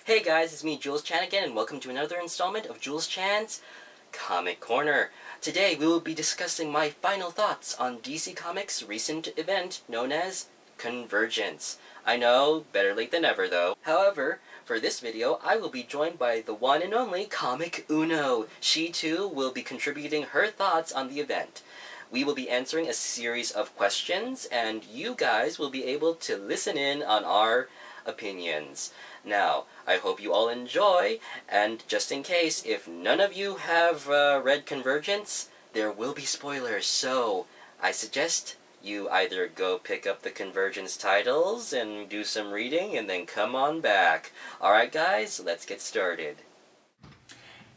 Hey guys, it's me, Julz Chan again, and welcome to another installment of Julz Chan's Comic Corner. Today we will be discussing my final thoughts on DC Comics' recent event known as Convergence. I know, better late than never though. However, for this video, I will be joined by the one and only Comic Uno. She too will be contributing her thoughts on the event. We will be answering a series of questions, and you guys will be able to listen in on our opinions. Now, I hope you all enjoy, and just in case, if none of you have read Convergence, there will be spoilers, so I suggest you either go pick up the Convergence titles and do some reading, and then come on back. Alright guys, let's get started.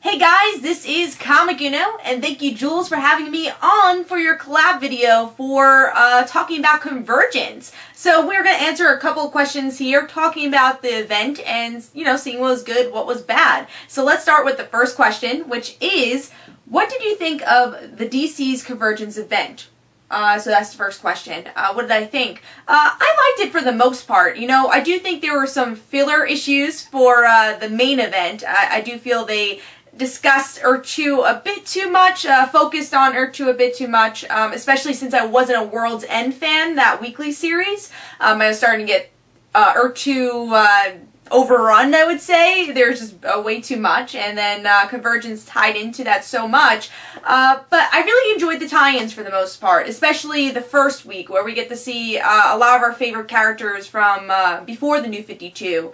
Hey guys, this is Comic Uno, and thank you Julz for having me on for your collab video for talking about Convergence. So we're going to answer a couple of questions here, talking about the event and, seeing what was good, what was bad. So let's start with the first question, which is, what did you think of the DC's Convergence event? So that's the first question. What did I think? I liked it for the most part. I do think there were some filler issues for the main event. I do feel they discussed Earth-2 a bit too much, focused on Earth-2 a bit too much, especially since I wasn't a World's End fan, that weekly series. I was starting to get Earth-2 overrun, I would say. There's just way too much, and then Convergence tied into that so much. But I really enjoyed the tie-ins for the most part, especially the first week where we get to see a lot of our favorite characters from before the New 52.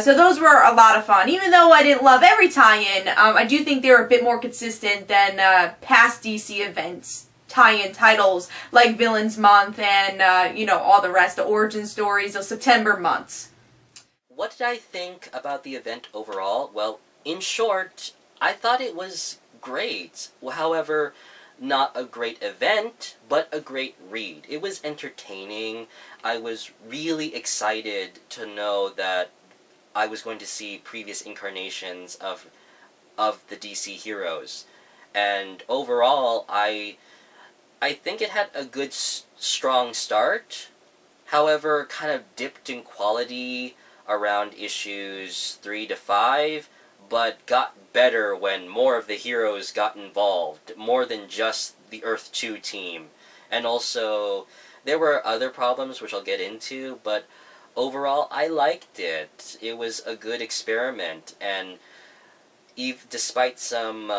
So those were a lot of fun. Even though I didn't love every tie-in, I do think they were a bit more consistent than past DC events. Tie-in titles like Villains Month and, all the rest, the origin stories, the September months. What did I think about the event overall? Well, in short, I thought it was great. However, not a great event, but a great read. It was entertaining. I was really excited to know that I was going to see previous incarnations of the DC heroes. And overall, I think it had a good, strong start. However, kind of dipped in quality around issues 3 to 5, but got better when more of the heroes got involved, more than just the Earth-2 team. And also, there were other problems which I'll get into, but overall I liked it. It was a good experiment, and despite some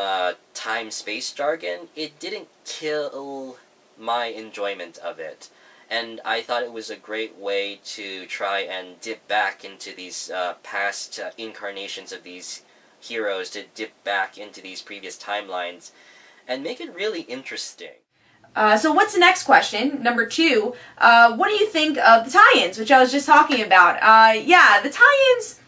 time-space jargon, it didn't kill my enjoyment of it. And I thought it was a great way to try and dip back into these past incarnations of these heroes, to dip back into these previous timelines, and make it really interesting. So what's the next question? Number 2, what do you think of the tie-ins, which I was just talking about? Yeah, the tie-ins,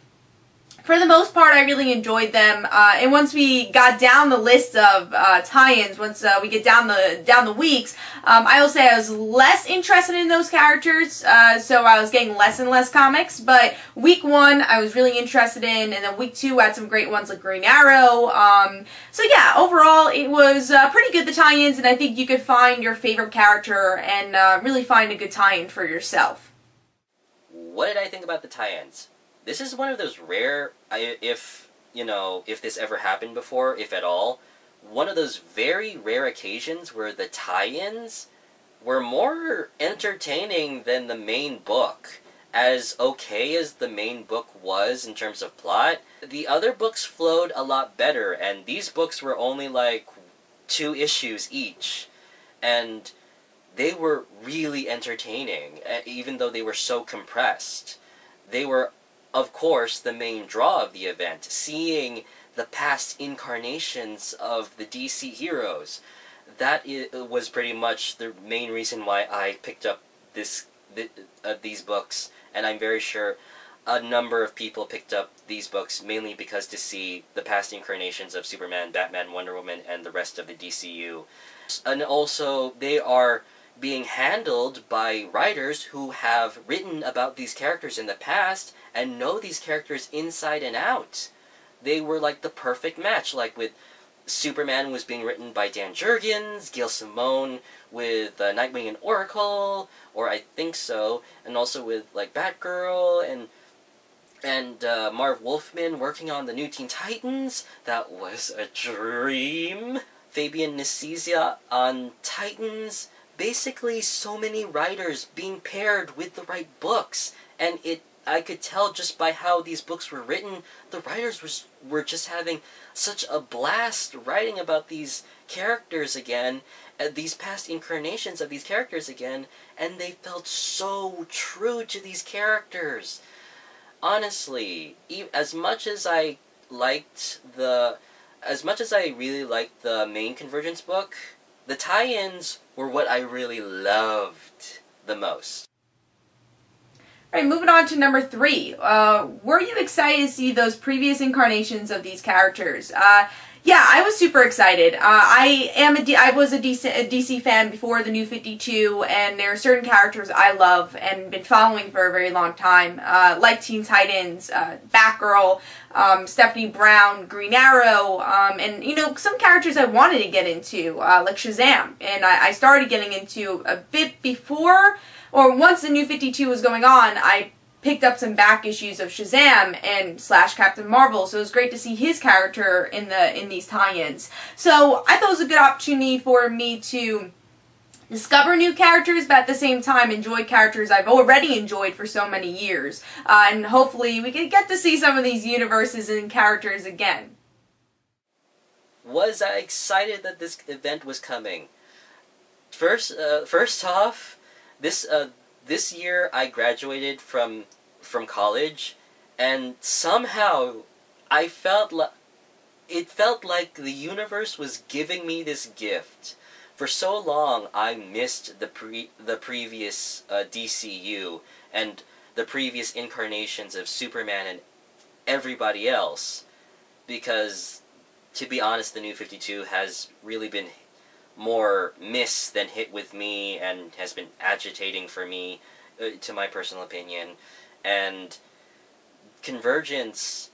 for the most part, I really enjoyed them. And once we got down the list of tie-ins, once we get down the weeks, I will say I was less interested in those characters. So I was getting less and less comics. But week 1, I was really interested in, and then week 2 had some great ones like Green Arrow. So yeah, overall it was pretty good, the tie-ins, and I think you could find your favorite character and really find a good tie-in for yourself. What did I think about the tie-ins? This is one of those rare, if this ever happened before, if at all, one of those very rare occasions where the tie-ins were more entertaining than the main book. As okay as the main book was in terms of plot, the other books flowed a lot better, and these books were only like 2 issues each. And they were really entertaining, even though they were so compressed. They were, of course, the main draw of the event, seeing the past incarnations of the DC heroes. That was pretty much the main reason why I picked up these books, and I'm very sure a number of people picked up these books mainly because to see the past incarnations of Superman, Batman, Wonder Woman, and the rest of the DCU. And also, they are being handled by writers who have written about these characters in the past and know these characters inside and out. They were like the perfect match, like with Superman was being written by Dan Jurgens, Gail Simone with Nightwing and Oracle, or I think so, and also with like Batgirl, and And Marv Wolfman working on the new Teen Titans, that was a dream. Fabian Nicieza on Titans, basically so many writers being paired with the right books, and I could tell just by how these books were written, the writers were just having such a blast writing about these characters again, these past incarnations of these characters again, and they felt so true to these characters. Honestly, as much as I really liked the main Convergence book, the tie-ins were what I really loved the most. All right, moving on to number 3. Were you excited to see those previous incarnations of these characters? Yeah, I was super excited. I was a DC fan before the New 52, and there are certain characters I love and been following for a very long time, like Teen Titans, Batgirl, Stephanie Brown, Green Arrow, and, you know, some characters I wanted to get into, like Shazam. And I started getting into a bit before, or once the New 52 was going on, I picked up some back issues of Shazam and / Captain Marvel, so it was great to see his character in these tie-ins. So I thought it was a good opportunity for me to discover new characters, but at the same time enjoy characters I've already enjoyed for so many years. And hopefully we can get to see some of these universes and characters again. Was I excited that this event was coming? First off, this year I graduated from college, and somehow it felt like the universe was giving me this gift. For so long I missed the previous DCU and the previous incarnations of Superman and everybody else, because to be honest, the New 52 has really been more miss than hit with me, and has been agitating for me, to my personal opinion. And Convergence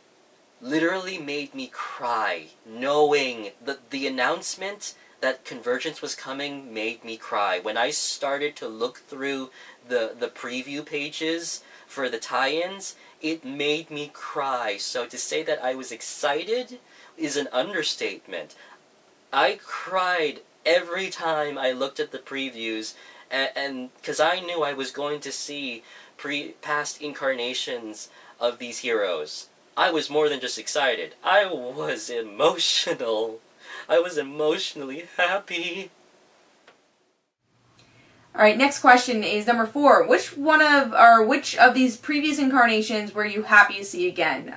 literally made me cry. Knowing the announcement that Convergence was coming made me cry. When I started to look through the preview pages for the tie-ins, it made me cry. So to say that I was excited is an understatement. I cried every time I looked at the previews, and because I knew I was going to see past incarnations of these heroes. I was more than just excited. I was emotional. I was emotionally happy. Alright, next question is number 4. Which of these previous incarnations were you happy to see again?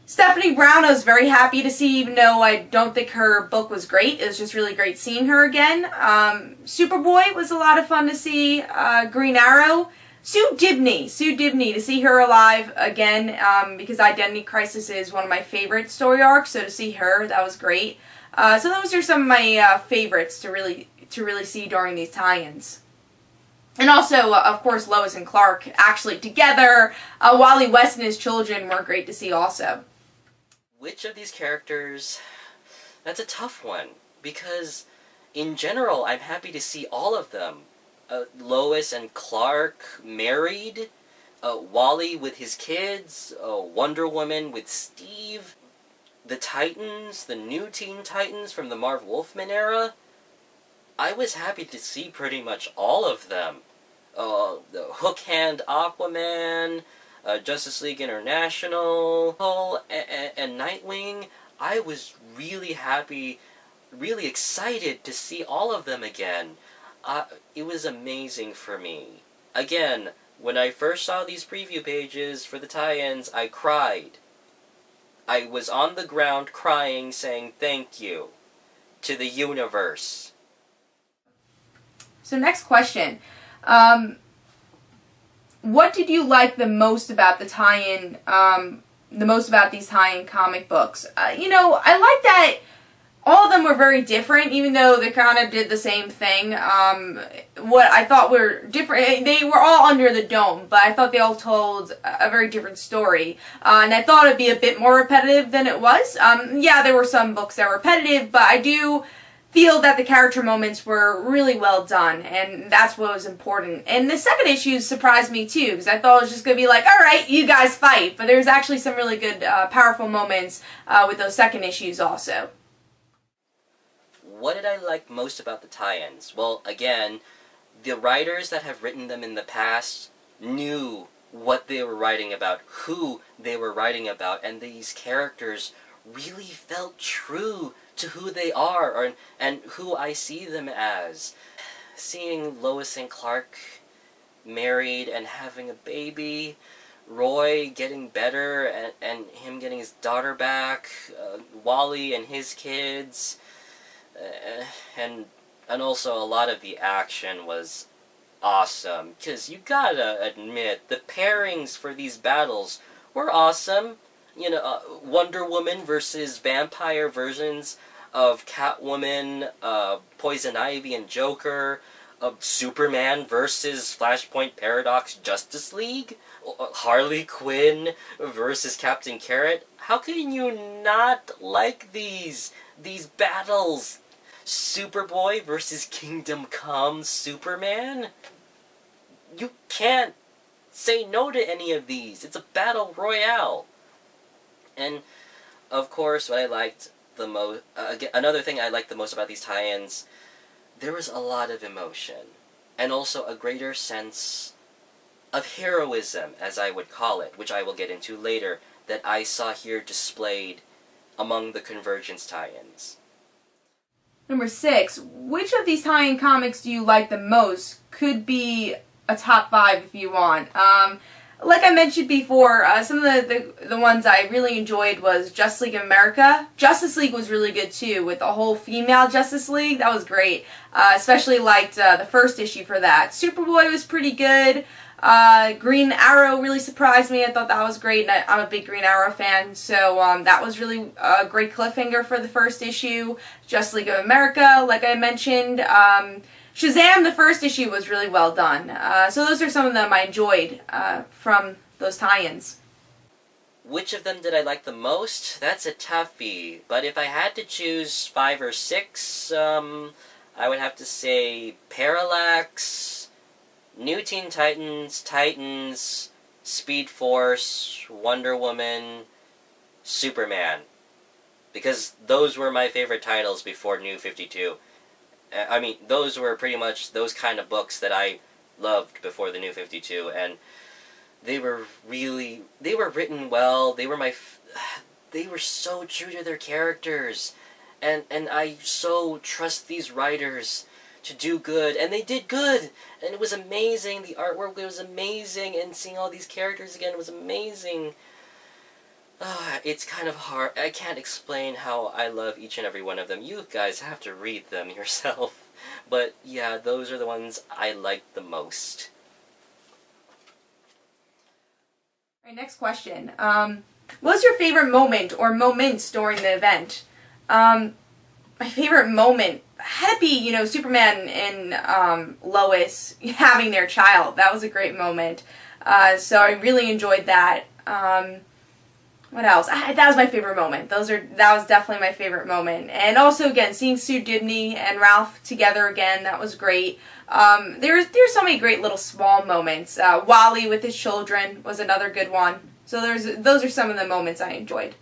Stephanie Brown, I was very happy to see, even though I don't think her book was great. It was just really great seeing her again. Superboy was a lot of fun to see. Green Arrow. Sue Dibney, to see her alive again, because Identity Crisis is one of my favorite story arcs, so to see her, that was great. So those are some of my favorites to really see during these tie-ins. And also, of course, Lois and Clark actually together. Wally West and his children were great to see also. Which of these characters? That's a tough one, because in general, I'm happy to see all of them. Lois and Clark married, Wally with his kids, Wonder Woman with Steve, the Titans, the new Teen Titans from the Marv Wolfman era. I was happy to see pretty much all of them. The Hook Hand Aquaman, Justice League International, and Nightwing. I was really happy, really excited to see all of them again. It was amazing for me. Again, when I first saw these preview pages for the tie-ins, I cried. I was on the ground crying, saying thank you to the universe. So next question. What did you like the most about the tie-in, these tie-in comic books? You know, I like that all of them were very different, even though they kind of did the same thing. What I thought were different, they were all under the dome, but I thought they all told a very different story. And I thought it'd be a bit more repetitive than it was. Yeah, there were some books that were repetitive, but I do feel that the character moments were really well done, and that's what was important. And the second issue surprised me too, because I thought it was just going to be like, alright, you guys fight, but there's actually some really good, powerful moments with those second issues also. What did I like most about the tie-ins? Well, again, the writers that have written them in the past knew what they were writing about, who they were writing about, and these characters really felt true to who they are, and who I see them as. Seeing Lois and Clark married and having a baby, Roy getting better and him getting his daughter back, Wally and his kids, and also a lot of the action was awesome, because you gotta admit, the pairings for these battles were awesome. You know, Wonder Woman versus vampire versions of Catwoman, Poison Ivy and Joker, Superman versus Flashpoint Paradox Justice League, Harley Quinn versus Captain Carrot. How can you not like these battles? Superboy versus Kingdom Come Superman? You can't say no to any of these. It's a battle royale. And, of course, what I liked the most, another thing I liked the most about these tie-ins, there was a lot of emotion, and also a greater sense of heroism, as I would call it, which I will get into later, that I saw here displayed among the Convergence tie-ins. Number 6, which of these tie-in comics do you like the most? Could be a top 5 if you want. Like I mentioned before, some of the ones I really enjoyed was Justice League of America. Justice League was really good too, with the whole female Justice League. That was great. Especially liked the first issue for that. Superboy was pretty good. Green Arrow really surprised me. I thought that was great, and I'm a big Green Arrow fan, so that was really a great cliffhanger for the first issue. Justice League of America, like I mentioned. Shazam, the first issue, was really well done. So those are some of them I enjoyed from those tie-ins. Which of them did I like the most? That's a toughie. But if I had to choose 5 or 6, I would have to say Parallax, New Teen Titans, Titans, Speed Force, Wonder Woman, Superman. Because those were my favorite titles before New 52. I mean, those were pretty much those kind of books that I loved before the New 52, and they were written well. They were so true to their characters, and I so trust these writers to do good, and they did good, and it was amazing. The artwork was amazing, and seeing all these characters again was amazing. It's kind of hard. I can't explain how I love each and every one of them. You guys have to read them yourself. But yeah, those are the ones I liked the most. Alright, next question. What was your favorite moment or moments during the event? My favorite moment had to be, you know, Superman and Lois having their child. That was a great moment. So I really enjoyed that. What else? That was my favorite moment. That was definitely my favorite moment. And also, again, seeing Sue Dibney and Ralph together again, that was great. There's so many great little small moments. Wally with his children was another good one. So those are some of the moments I enjoyed.